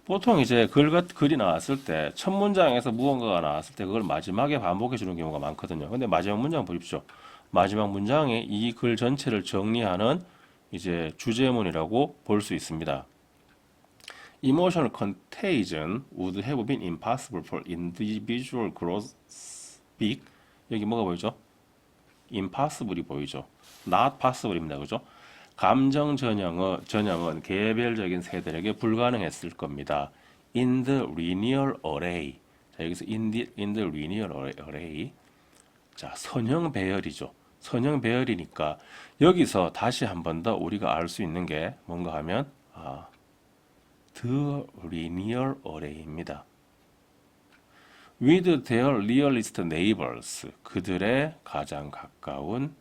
보통 이제 글이 나왔을 때 첫 문장에서 무언가가 나왔을 때 그걸 마지막에 반복해 주는 경우가 많거든요. 근데 마지막 문장 보십시오. 마지막 문장에 이 글 전체를 정리하는 이제 주제문이라고 볼 수 있습니다. Emotional contagion would have been impossible for individual grosbeak. 여기 뭐가 보이죠? impossible이 보이죠. not possible입니다. 그죠? 감정 전형은 개별적인 새들에게 불가능했을 겁니다. In the linear array. 자, 여기서 in the linear array. 자, 선형 배열이죠. 선형 배열이니까 여기서 다시 한 번 더 우리가 알 수 있는 게 뭔가 하면 the linear array입니다. With their nearest neighbors. 그들의 가장 가까운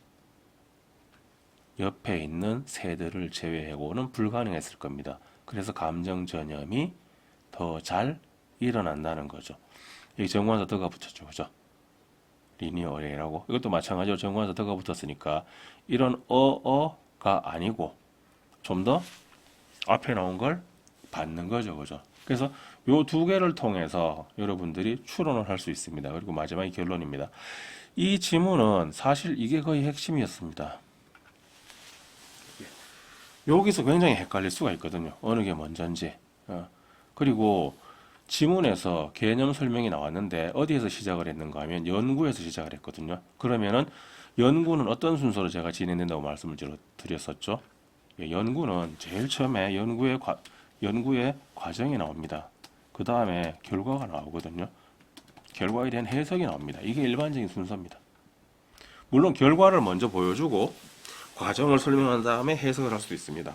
옆에 있는 새들을 제외하고는 불가능했을 겁니다. 그래서 감정 전염이 더 잘 일어난다는 거죠. 여기 정관사 더가 붙었죠. 그죠? 리니어 어레이라고. 이것도 마찬가지로 정관사 더가 붙었으니까 이런 어가 아니고 좀 더 앞에 나온 걸 받는 거죠. 그죠? 그래서 요 두 개를 통해서 여러분들이 추론을 할 수 있습니다. 그리고 마지막이 결론입니다. 이 지문은 사실 이게 거의 핵심이었습니다. 여기서 굉장히 헷갈릴 수가 있거든요. 어느 게 먼저인지. 그리고 지문에서 개념 설명이 나왔는데 어디에서 시작을 했는가 하면 연구에서 시작을 했거든요. 그러면은 연구는 어떤 순서로 제가 진행된다고 말씀을 드렸었죠. 연구는 제일 처음에 연구의 과정이 나옵니다. 그 다음에 결과가 나오거든요. 결과에 대한 해석이 나옵니다. 이게 일반적인 순서입니다. 물론 결과를 먼저 보여주고 과정을 설명한 다음에 해석을 할 수도 있습니다.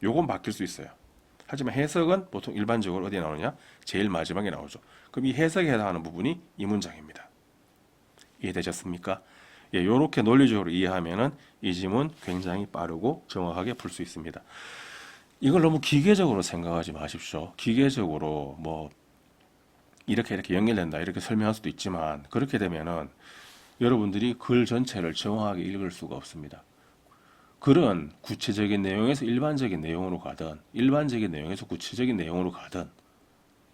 요건 바뀔 수 있어요. 하지만 해석은 보통 일반적으로 어디에 나오느냐? 제일 마지막에 나오죠. 그럼 이 해석에 해당하는 부분이 이 문장입니다. 이해되셨습니까? 예, 요렇게 논리적으로 이해하면은 이 지문 굉장히 빠르고 정확하게 풀 수 있습니다. 이걸 너무 기계적으로 생각하지 마십시오. 기계적으로 뭐 이렇게 연결된다 이렇게 설명할 수도 있지만 그렇게 되면은 여러분들이 글 전체를 정확하게 읽을 수가 없습니다. 글은 구체적인 내용에서 일반적인 내용으로 가든 일반적인 내용에서 구체적인 내용으로 가든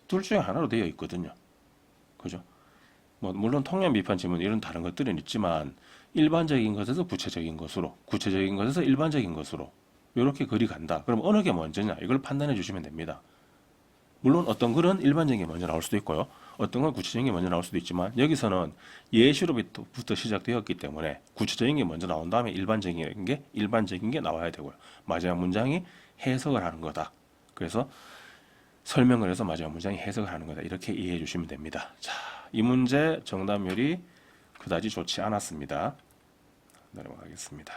둘 중에 하나로 되어 있거든요. 그죠? 뭐 물론 통념 비판 지문 이런 다른 것들은 있지만 일반적인 것에서 구체적인 것으로 구체적인 것에서 일반적인 것으로 이렇게 글이 간다. 그럼 어느 게 먼저냐 이걸 판단해 주시면 됩니다. 물론 어떤 글은 일반적인 게 먼저 나올 수도 있고요. 어떤 건 구체적인 게 먼저 나올 수도 있지만 여기서는 예시로부터 시작되었기 때문에 구체적인 게 먼저 나온 다음에 일반적인 게 나와야 되고요. 마지막 문장이 해석을 하는 거다. 그래서 설명을 해서 마지막 문장이 해석을 하는 거다. 이렇게 이해해 주시면 됩니다. 자, 이 문제 정답률이 그다지 좋지 않았습니다. 넘어가겠습니다.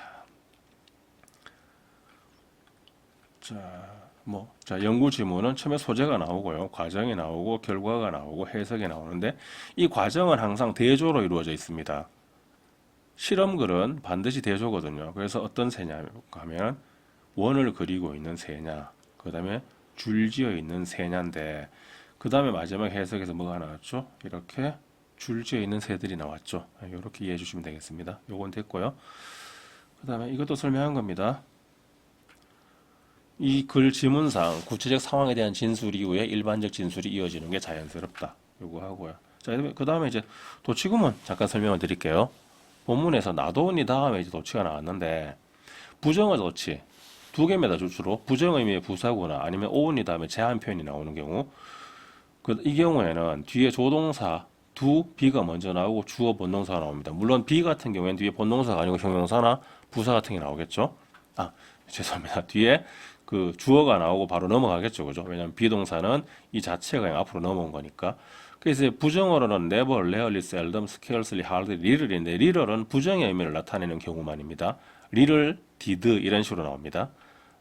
자, 연구 지문은 처음에 소재가 나오고요. 과정이 나오고 결과가 나오고 해석이 나오는데 이 과정은 항상 대조로 이루어져 있습니다. 실험글은 반드시 대조거든요. 그래서 어떤 새냐 하면 원을 그리고 있는 새냐, 그 다음에 줄지어 있는 새냐인데 그 다음에 마지막 해석에서 뭐가 나왔죠? 이렇게 줄지어 있는 새들이 나왔죠. 이렇게 이해해 주시면 되겠습니다. 요건 됐고요. 그 다음에 이것도 설명한 겁니다. 이 글 지문상 구체적 상황에 대한 진술 이후에 일반적 진술이 이어지는 게 자연스럽다. 요거 하고요. 자, 그 다음에 이제 도치구문 잠깐 설명을 드릴게요. 본문에서 나도니 다음에 이제 도치가 나왔는데 부정어 도치 두 개입니다. 주로 부정 의미의 부사구나 아니면 오은이 다음에 제한 표현이 나오는 경우 이 경우에는 뒤에 조동사 비가 먼저 나오고 주어 본동사가 나옵니다. 물론 비 같은 경우에는 뒤에 본동사가 아니고 형용사나 부사 같은 게 나오겠죠. 죄송합니다. 뒤에 그 주어가 나오고 바로 넘어가겠죠. 그죠? 왜냐하면 비동사는 이 자체가 그냥 앞으로 넘어온 거니까. 그래서 부정어로는 never, rarely, seldom, scarcely, hardly, little인데 little은 부정의 의미를 나타내는 경우만입니다. little, did 이런 식으로 나옵니다.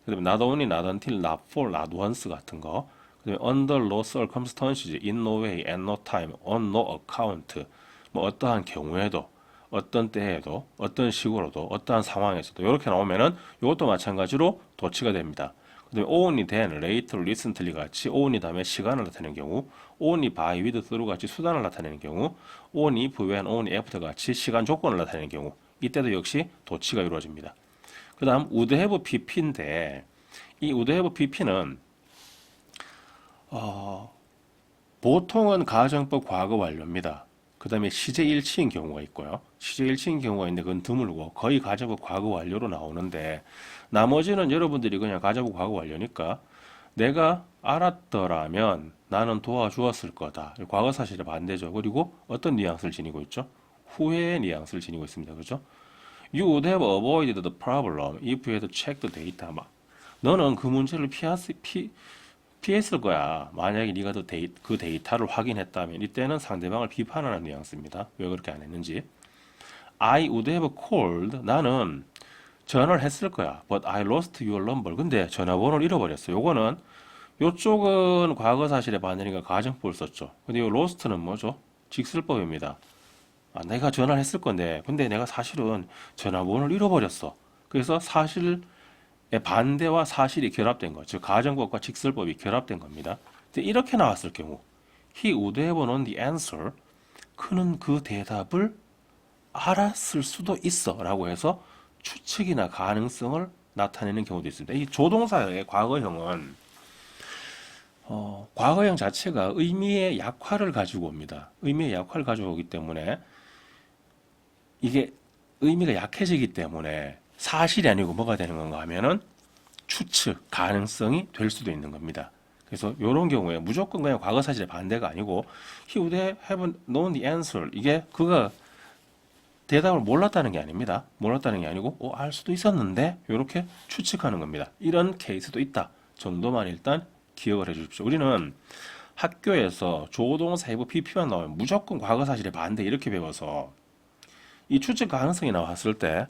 그다음에 not only, not until, not for, not once 같은 거. 그다음에 under no circumstances, in no way, at no time, on no account. 뭐 어떠한 경우에도 어떤 때에도 어떤 식으로도 어떠한 상황에서도 이렇게 나오면은 이것도 마찬가지로 도치가 됩니다. 그다음에 only then, later, recently 같이 only 다음에 시간을 나타내는 경우, only by, with, through 같이 수단을 나타내는 경우, only if, when, only after 같이 시간 조건을 나타내는 경우 이때도 역시 도치가 이루어집니다. 그 다음 would have pp인데 이 would have pp는 보통은 가정법 과거 완료입니다. 그 다음에 시제일치인 경우가 있고요. 시제일치인 경우가 있는데 그건 드물고 거의 가정법 과거 완료로 나오는데 나머지는 여러분들이 그냥 가정법 과거 완료니까 내가 알았더라면 나는 도와주었을 거다. 과거 사실의 반대죠. 그리고 어떤 뉘앙스를 지니고 있죠? 후회의 뉘앙스를 지니고 있습니다. 그죠? You would have avoided the problem if you had checked the data. 너는 그 문제를 피했을 거야. 만약에 네가 그 데이터를 확인했다면 이때는 상대방을 비판하는 뉘앙스입니다. 왜 그렇게 안 했는지. I would have called. 나는 전화를 했을 거야. But I lost your number. 근데 전화번호를 잃어버렸어. 요거는 요쪽은 과거 사실의 반대니까 가정법을 썼죠. 근데 요 lost는 뭐죠? 직설법입니다. 내가 전화를 했을 건데 근데 내가 사실은 전화번호를 잃어버렸어. 그래서 사실의 반대와 사실이 결합된 거, 즉 가정법과 직설법이 결합된 겁니다. 근데 이렇게 나왔을 경우 He would have known the answer. 그는 그 대답을 알았을 수도 있어 라고 해서 추측이나 가능성을 나타내는 경우도 있습니다. 이 조동사의 과거형은 과거형 자체가 의미의 약화를 가지고 옵니다. 의미의 약화를 가지고 오기 때문에 이게 의미가 약해지기 때문에 사실이 아니고 뭐가 되는 건가 하면은 추측, 가능성이 될 수도 있는 겁니다. 그래서 이런 경우에 무조건 그냥 과거 사실의 반대가 아니고 he would have known the answer. 이게 그가 대답을 몰랐다는 게 아닙니다. 몰랐다는 게 아니고 알 수도 있었는데 이렇게 추측하는 겁니다. 이런 케이스도 있다 정도만 일단 기억을 해 주십시오. 우리는 학교에서 조동사 해부 PP만 나오면 무조건 과거 사실의 반대 이렇게 배워서 이 추측 가능성이 나왔을 때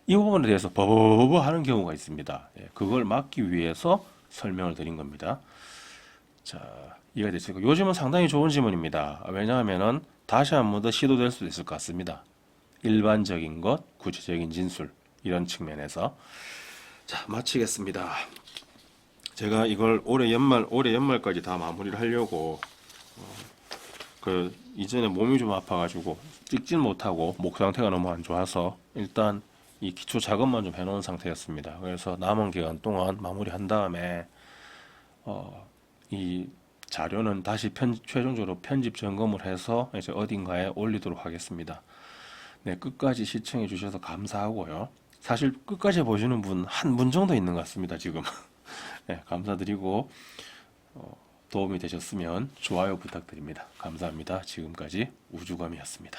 이 부분에 대해서 버버버버 하는 경우가 있습니다. 그걸 막기 위해서 설명을 드린 겁니다. 자, 이해가 됐습니까? 요즘은 상당히 좋은 질문입니다. 왜냐하면은 다시 한 번 더 시도될 수도 있을 것 같습니다. 일반적인 것, 구체적인 진술 이런 측면에서 자 마치겠습니다. 제가 이걸 올해 연말까지 다 마무리를 하려고 그 이전에 몸이 좀 아파가지고 찍질 못하고 목 상태가 너무 안 좋아서 일단 이 기초 작업만 좀 해놓은 상태였습니다. 그래서 남은 기간 동안 마무리한 다음에 이 자료는 다시 최종적으로 편집 점검을 해서 이제 어딘가에 올리도록 하겠습니다. 네, 끝까지 시청해 주셔서 감사하고요. 사실 끝까지 보시는 분 한 분 정도 있는 것 같습니다, 지금. 네, 감사드리고 도움이 되셨으면 좋아요 부탁드립니다. 감사합니다. 지금까지 우주검이었습니다.